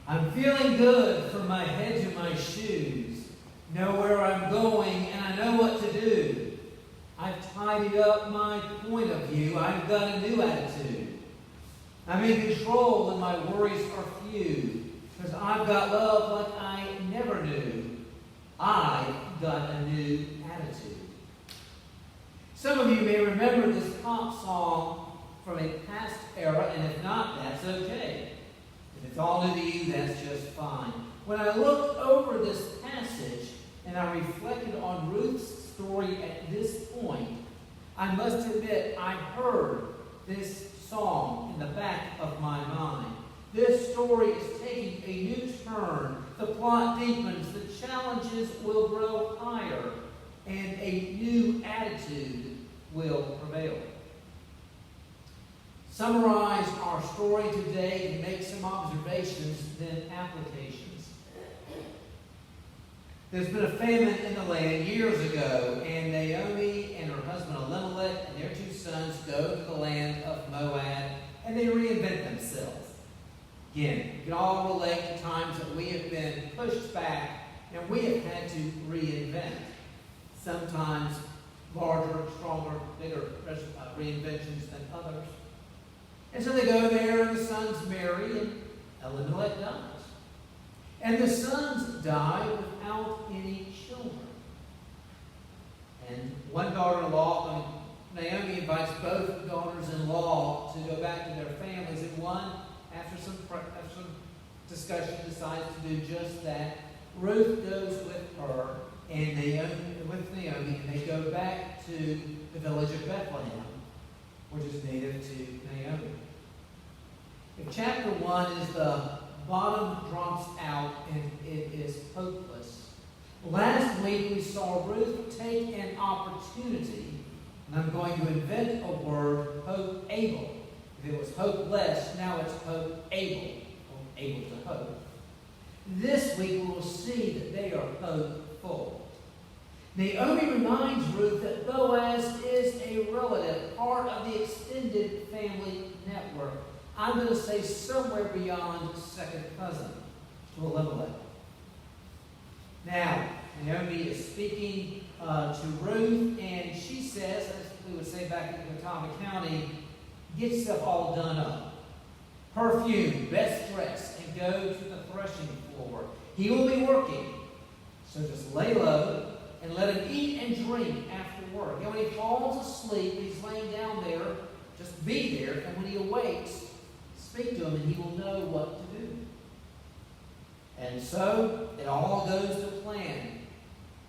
I'm feeling good from my head to my shoes. Know where I'm going and I know what to do. I've tidied up my point of view. I've got a new attitude. I'm in control and my worries are few. Because I've got love like I never knew. I've got a new attitude. Some of you may remember this pop song from a past era, and if not, that's okay. If it's all new to you, that's just fine. When I looked over this passage and I reflected on Ruth's story at this point, I must admit I heard this song in the back of my mind. This story is taking a new turn. The plot deepens, the challenges will grow higher, and a new attitude will prevail. Summarize our story today and make some observations, then applications. There's been a famine in the land years ago, and Naomi and her husband Elimelech and their two sons go to the land of Moab, and they reinvent themselves. Again, you can all relate to times that we have been pushed back, and we have had to reinvent. Sometimes larger, stronger, bigger reinventions than others. And so they go there, and the sons marry, and Elimelech dies. And the sons die without any children. And one daughter-in-law, Naomi invites both daughters-in-law to go back to their families, and one, after some discussion, decides to do just that. Ruth goes with her and Naomi, and they go back to the village of Bethlehem, which is native to Naomi. If chapter 1 is the bottom drops out and it is hopeless. Last week we saw Ruth take an opportunity, and I'm going to invent a word, hope-able. If it was hopeless, now it's hope-able, able to hope. This week we will see that they are hopeful. Naomi reminds Ruth that Boaz is a relative, part of the extended family network. I'm going to say somewhere beyond second cousin to Elimelech. Now, Naomi is speaking to Ruth, and she says, as we would say back in Watauga County, get stuff all done up. Perfume, best dress, and go to the threshing floor. He will be working, so just lay low and let him eat and drink after work. And when he falls asleep, he's laying down there, just be there, and when he awakes, speak to him and he will know what to do. And so it all goes to plan.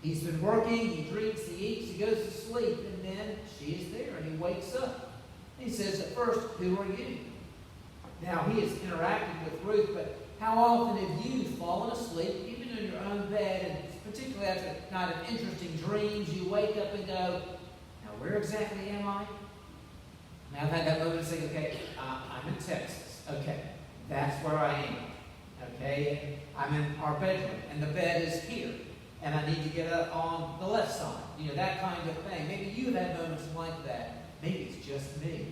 He's been working, he drinks, he eats, he goes to sleep, and then she is there and he wakes up. He says at first, who are you? Now he has interacted with Ruth, but how often have you fallen asleep, even in your own bed, and particularly after a night of interesting dreams, you wake up and go, now where exactly am I? Now I've had that moment to say, okay, I'm in Texas. Okay, that's where I am. Okay, I'm in our bedroom, and the bed is here, and I need to get up on the left side. You know, that kind of thing. Maybe you've had moments like that. Maybe it's just me.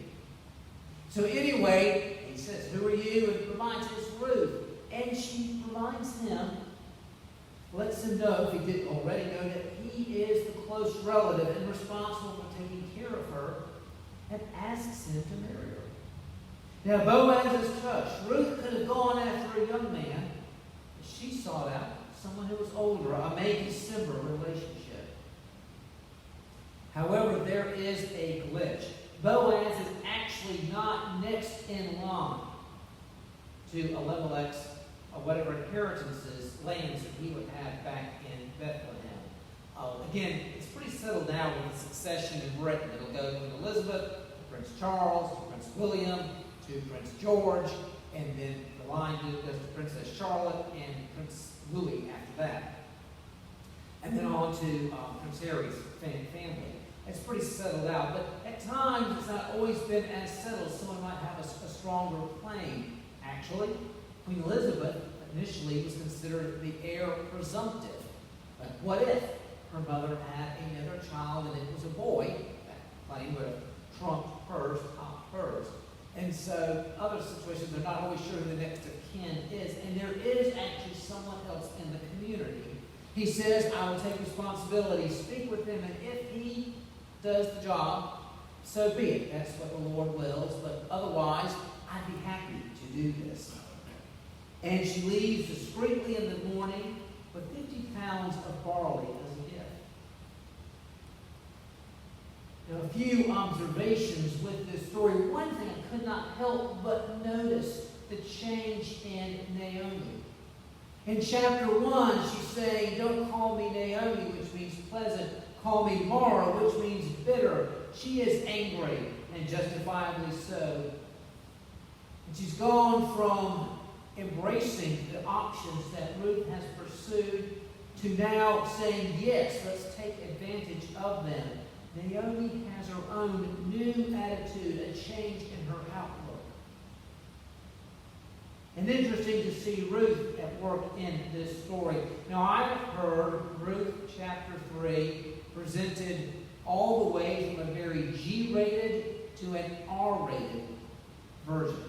So anyway, he says, who are you? And reminds us Ruth. And she reminds him, lets him know, if he didn't already know, that he is the close relative and responsible for taking care of her, and asks him to marry her. Now Boaz is touched. Ruth could have gone after a young man, but she sought out someone who was older, a May-December relationship. However, there is a glitch. Boaz is actually not next in line to Elimelech's whatever inheritances, lands that he would have back in Bethlehem. Again, it's pretty settled now with the succession in Britain. It'll go from Elizabeth to Prince Charles to Prince William to Prince George, and then the line goes to Princess Charlotte and Prince Louis after that. And then on to Prince Harry's family. It's pretty settled out, but at times it's not always been as settled. Someone might have a stronger claim. Actually, Queen Elizabeth initially was considered the heir presumptive. But what if her mother had another child and it was a boy? That claim would have trumped hers, topped hers. And so other situations, they're not always sure who the next of kin is. And there is actually someone else in the community. He says, I will take responsibility, speak with him, and if he does the job, so be it. That's what the Lord wills. But otherwise, I'd be happy to do this. And she leaves discreetly in the morning with 50 pounds of barley as a gift. Now, a few observations with this story. One thing I could not help but notice the change in Naomi. In chapter 1, she's saying, don't call me Naomi, which means pleasant. Call me Mara, which means bitter. She is angry, and justifiably so. And she's gone from embracing the options that Ruth has pursued to now saying, yes, let's take advantage of them. Naomi has her own new attitude, a change in her outlook. And interesting to see Ruth at work in this story. Now, I've heard Ruth chapter 3 presented all the way from a very G-rated to an R-rated version.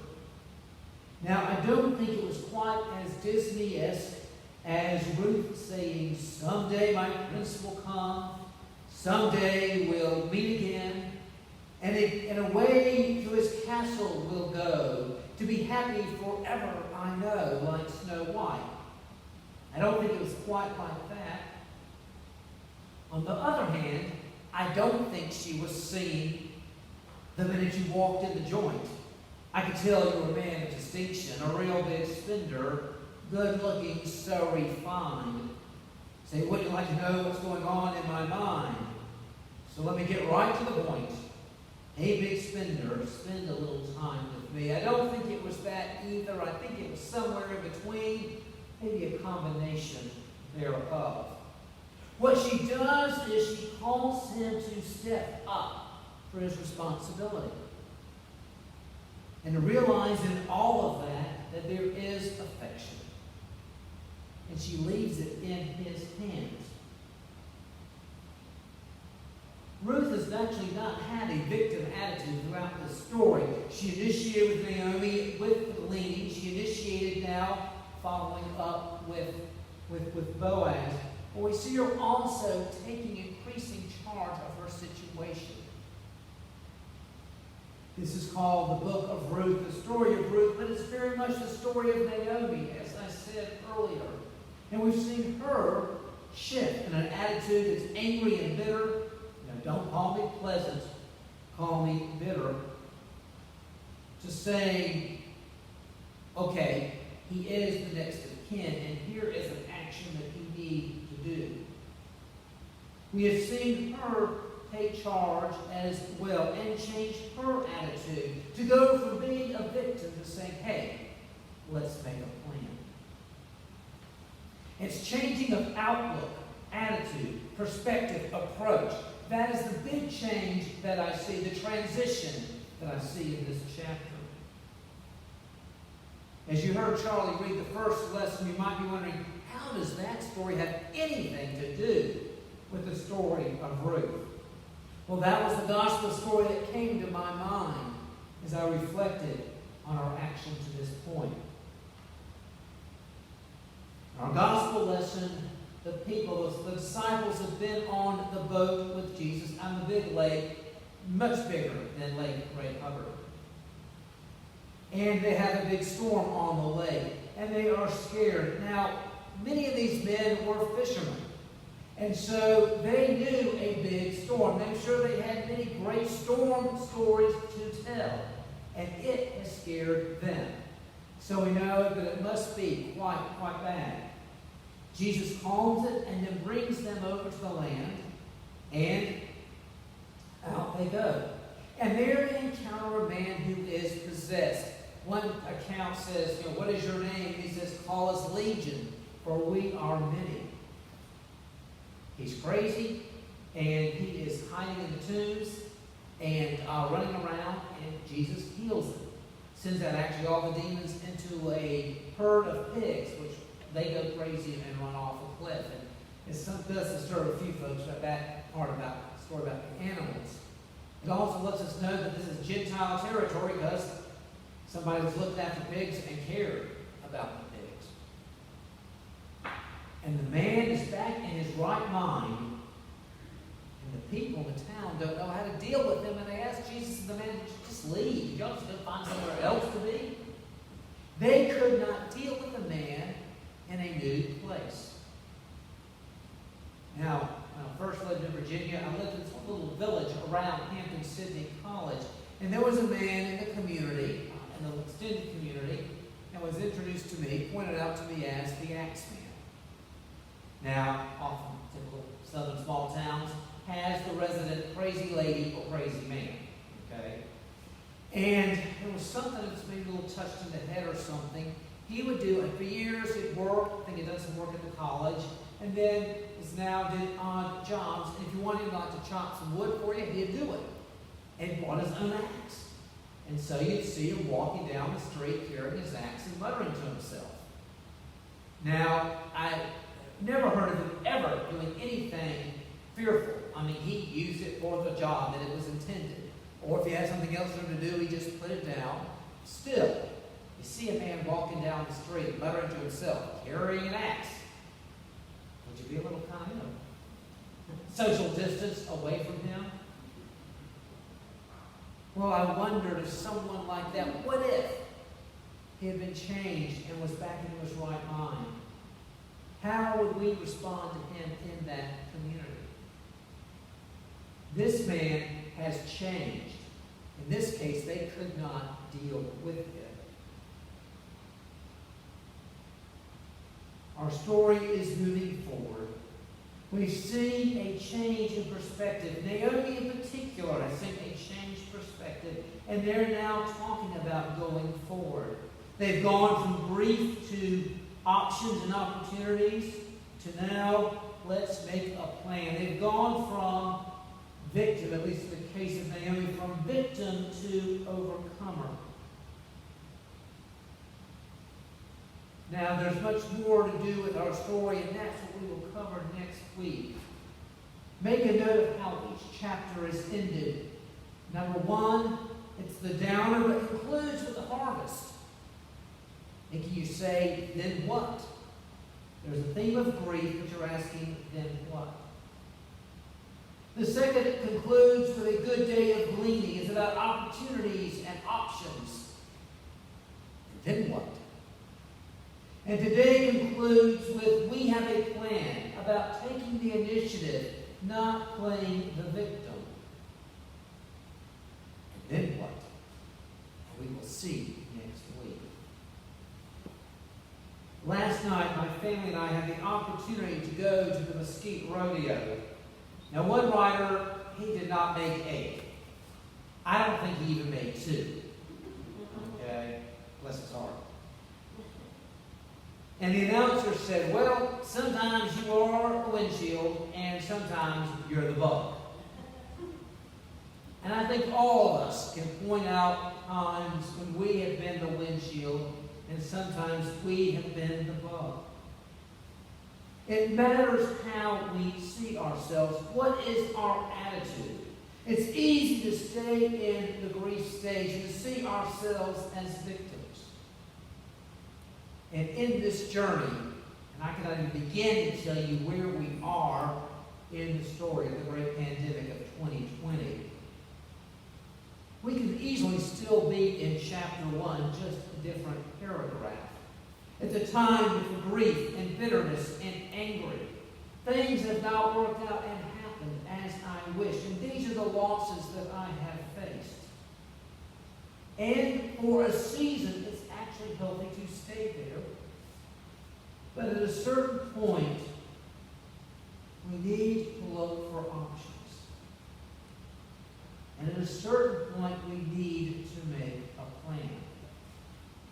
Now, I don't think it was quite as Disney-esque as Ruth saying, someday my prince will come, someday we'll meet again, and in a way to his castle we'll go, to be happy forever, I know, like Snow White. I don't think it was quite like that. On the other hand, I don't think she was singing the minute you walked in the joint. I could tell you were a man of distinction, a real big spender, good-looking, so refined. Say, wouldn't you like to know what's going on in my mind? So let me get right to the point. Hey, big spender, spend a little time with me. I don't think it was that either. I think it was somewhere in between, maybe a combination thereof. What she does is she calls him to step up for his responsibility. And to realize in all of that there is affection. And she leaves it in his hands. Ruth has actually not had a victim attitude throughout the story. She initiated with Naomi with the leaning. She initiated now following up with Boaz. But we see her also taking increasing charge of her situation. This is called the book of Ruth, the story of Ruth, but it's very much the story of Naomi, as I said earlier. And we've seen her shift in an attitude that's angry and bitter. Don't call me pleasant, call me bitter. To saying, okay, he is the next of kin, and here is an action that he needs to do. We have seen her take charge as well and change her attitude to go from being a victim to saying, hey, let's make a plan. It's changing of outlook, attitude, perspective, approach. That is the big change that I see, the transition that I see in this chapter. As you heard Charlie read the first lesson, you might be wondering, how does that story have anything to do with the story of Ruth? Well, that was the gospel story that came to my mind as I reflected on our action to this point. Our gospel lesson, the people, the disciples have been on the boat with Jesus on the big lake, much bigger than Lake Ray Hubbard. And they have a big storm on the lake, and they are scared. Now, many of these men were fishermen, and so they knew a big storm. I'm sure they had many great storm stories to tell, and it has scared them. So we know that it must be quite bad. Jesus calms it and then brings them over to the land, and out they go. And there they encounter a man who is possessed. One account says, what is your name? He says, call us Legion, for we are many. He's crazy, and he is hiding in the tombs and running around, and Jesus heals him. Sends out actually all the demons into a herd of pigs, which they go crazy and run off a cliff. And it does disturb a few folks about that part about the story about the animals. It also lets us know that this is Gentile territory because Somebody was looking after pigs and cared about the pigs. And the man is back in his right mind, and the people in the town don't know how to deal with him, and they ask Jesus and the man, just leave. Y'all just go find somewhere else to be. They could not deal with a man in a new place. Now, when I first lived in Virginia, I lived in a little village around Hampton-Sydney College, and there was a man in the community, in the student community, and was introduced to me, pointed out to me as the Axeman. Now, often typical southern small towns has the resident crazy lady or crazy man. Okay? And there was something that was maybe a little touched in the head or something. He would do it for years. He'd work. I think he done some work at the college. And then is now did odd jobs. And if you wanted him not to chop some wood for you, he'd do it. And bought his own axe. And so you'd see him walking down the street carrying his axe and muttering to himself. Now, I never heard of him ever doing anything fearful. I mean, he used it for the job that it was intended. Or if he had something else for him to do, he just put it down. Still, you see a man walking down the street, muttering to himself, carrying an axe. Would you be a little kind of social distance away from him? Well, I wondered if someone like that, what if he had been changed and was back into his right mind? How would we respond to him in that community? This man has changed. In this case, they could not deal with him. Our story is moving forward. We see a change in perspective. Naomi in particular has seen a changed perspective, and they're now talking about going forward. They've gone from grief to options and opportunities to now let's make a plan. They've gone from victim, at least in the case of Naomi, from victim to overcomer. Now, there's much more to do with our story, and that's what we will cover next week. Make a note of how each chapter is ended. Number one, it's the downer, but concludes with the harvest. Making you say, then what? There's a theme of grief, but you're asking, then what? The second concludes with a good day of gleaning. It's about opportunities and options. And then what? And today concludes with we have a plan about taking the initiative, not playing the victim. And then what? We will see next week. Last night, my family and I had the opportunity to go to the Mesquite Rodeo. Now, one rider, he did not make 8. I don't think he even made 2. Okay? Bless his heart. And the announcer said, well, sometimes you are a windshield, and sometimes you're the bug. And I think all of us can point out times when we have been the windshield, and sometimes we have been the bug. It matters how we see ourselves. What is our attitude? It's easy to stay in the grief stage and to see ourselves as victims. And in this journey, and I cannot even begin to tell you where we are in the story of the great pandemic of 2020, we can easily still be in chapter 1, just a different paragraph. It's a time of grief and bitterness and anger. Things have not worked out and happened as I wish. And these are the losses that I have faced. And for a season, it's actually healthy to stay there. But at a certain point, we need to look for options. And at a certain point, we need to make a plan.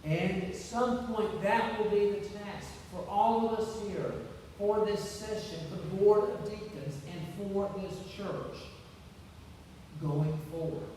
And at some point, that will be the task for all of us here, for this session, for the Board of Deacons, and for this church going forward.